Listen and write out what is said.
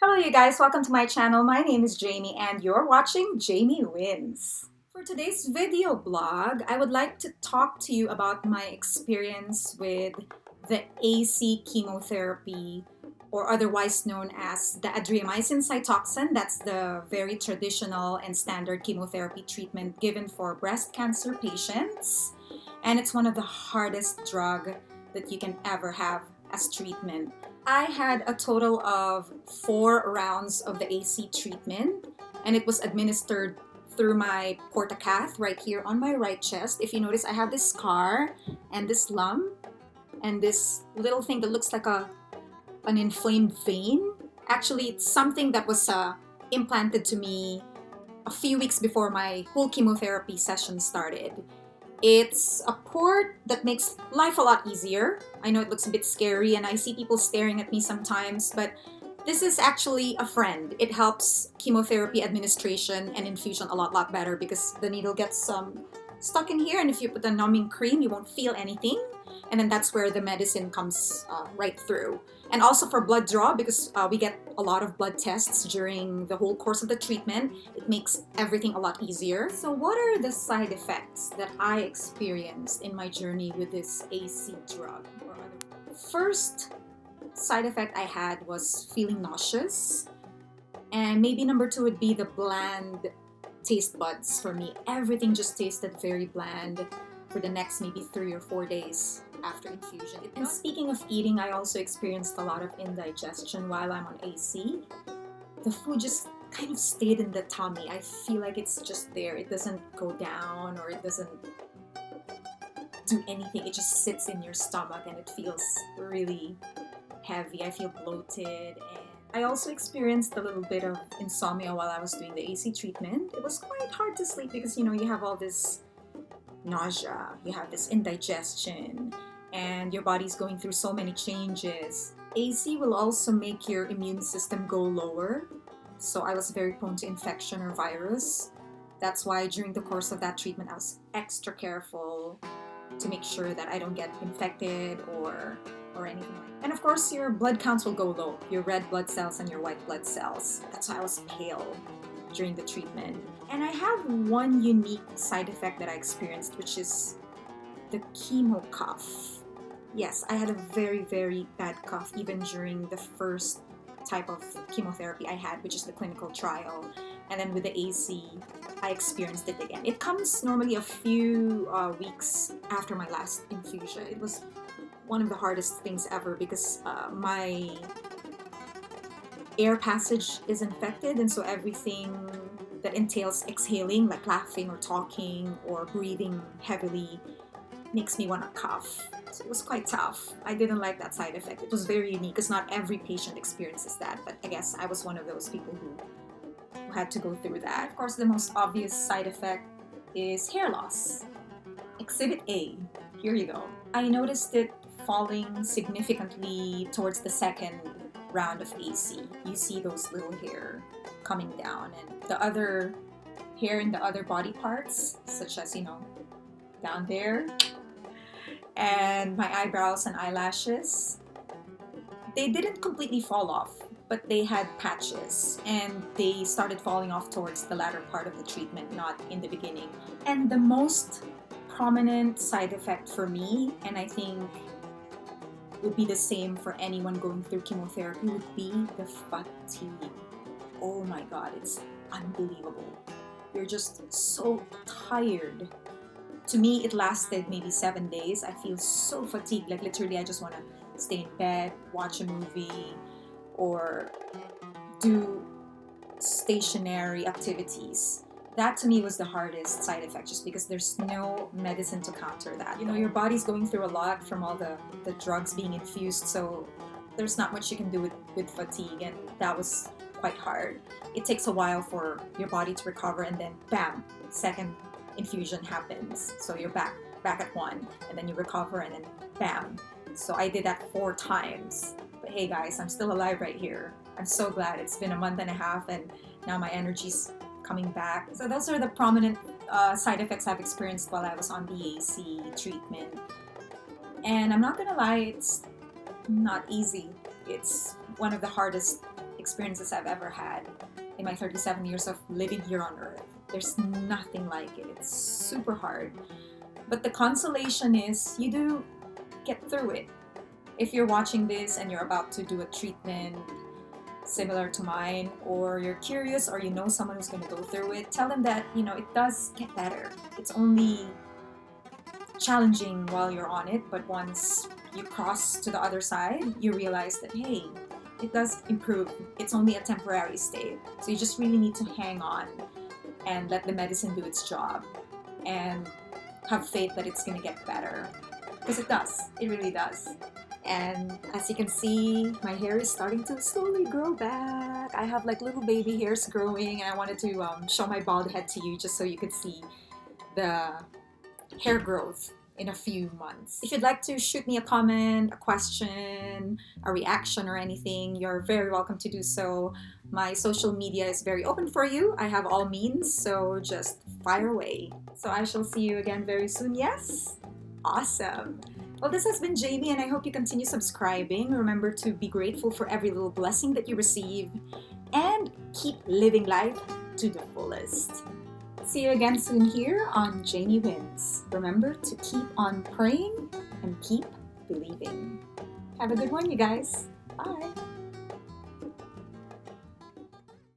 Hello you guys, welcome to my channel. My name is Jamie and you're watching Jamie Wins. For today's video blog, I would like to talk to you about my experience with the AC chemotherapy, or otherwise known as the adriamycin cytoxan. That's the very traditional and standard chemotherapy treatment given for breast cancer patients. And it's one of the hardest drug that you can ever have as treatment. I had a total of 4 rounds of the AC treatment, and it was administered through my Port-a-Cath right here on my right chest. If you notice, I have this scar and this lump and this little thing that looks like an inflamed vein. Actually, it's something that was implanted to me a few weeks before my whole chemotherapy session started. It's a port that makes life a lot easier. I know it looks a bit scary and I see people staring at me sometimes, but this is actually a friend. It helps chemotherapy administration and infusion a lot better because the needle gets stuck in here, and if you put a numbing cream, you won't feel anything. And then that's where the medicine comes right through. And also for blood draw, because we get a lot of blood tests during the whole course of the treatment, it makes everything a lot easier. So what are the side effects that I experienced in my journey with this AC drug? First side effect I had was feeling nauseous. And maybe number 2 would be the bland taste buds for me. Everything just tasted very bland for the next maybe 3 or 4 days after infusion. And speaking of eating, I also experienced a lot of indigestion while I'm on AC. The food just kind of stayed in the tummy. I feel like it's just there. It doesn't go down or it doesn't do anything. It just sits in your stomach and it feels really heavy. I feel bloated, and I also experienced a little bit of insomnia while I was doing the AC treatment. It was quite hard to sleep because you have all this nausea, you have this indigestion, and your body's going through so many changes. AC will also make your immune system go lower, so I was very prone to infection or virus. That's why during the course of that treatment I was extra careful to make sure that I don't get infected or anything like that. And of course your blood counts will go low, your red blood cells and your white blood cells. That's why I was pale during the treatment. And I have one unique side effect that I experienced, which is the chemo cough. Yes, I had a very bad cough even during the first type of chemotherapy I had, which is the clinical trial. And then with the AC, I experienced it again. It comes normally a few weeks after my last infusion. It was one of the hardest things ever because my air passage is infected, and so everything that entails exhaling, like laughing or talking or breathing heavily, makes me want to cough. So it was quite tough. I didn't like that side effect. It was very unique because not every patient experiences that, but I guess I was one of those people who had to go through that. Of course, the most obvious side effect is hair loss. Exhibit A. Here you go. I noticed it falling significantly towards the second round of AC. You see those little hair coming down, and the other hair in the other body parts, such as, down there, and my eyebrows and eyelashes, they didn't completely fall off, but they had patches, and they started falling off towards the latter part of the treatment, not in the beginning. And the most prominent side effect for me, and I think would be the same for anyone going through chemotherapy, would be the fatigue. Oh my god, it's unbelievable. You're just so tired. To me, it lasted maybe 7 days. I feel so fatigued, like literally I just want to stay in bed, watch a movie, or do stationary activities. That to me was the hardest side effect, just because there's no medicine to counter that. Your body's going through a lot from all the drugs being infused, so there's not much you can do with fatigue, and that was quite hard. It takes a while for your body to recover, and then bam, second infusion happens. So you're back at 1, and then you recover, and then bam. So I did that 4 times. But hey guys, I'm still alive right here. I'm so glad. It's been a month and a half, and now my energy's coming back. So those are the prominent side effects I've experienced while I was on the AC treatment. And I'm not gonna lie, it's not easy. It's one of the hardest experiences I've ever had in my 37 years of living here on Earth. There's nothing like it. It's super hard. But the consolation is you do get through it. If you're watching this and you're about to do a treatment similar to mine, or you're curious, or you know someone who's going to go through it, tell them that, it does get better. It's only challenging while you're on it, but once you cross to the other side, you realize that, hey, it does improve. It's only a temporary state. So you just really need to hang on and let the medicine do its job and have faith that it's going to get better. Because it does. It really does. And as you can see, my hair is starting to slowly grow back. I have like little baby hairs growing, and I wanted to show my bald head to you just so you could see the hair growth in a few months. If you'd like to shoot me a comment, a question, a reaction, or anything, you're very welcome to do so. My social media is very open for you. I have all means, so just fire away. So I shall see you again very soon, yes? Awesome. Well, this has been Jamie, and I hope you continue subscribing. Remember to be grateful for every little blessing that you receive, and keep living life to the fullest. See you again soon here on Jamie Wins. Remember to keep on praying and keep believing. Have a good one, you guys. Bye.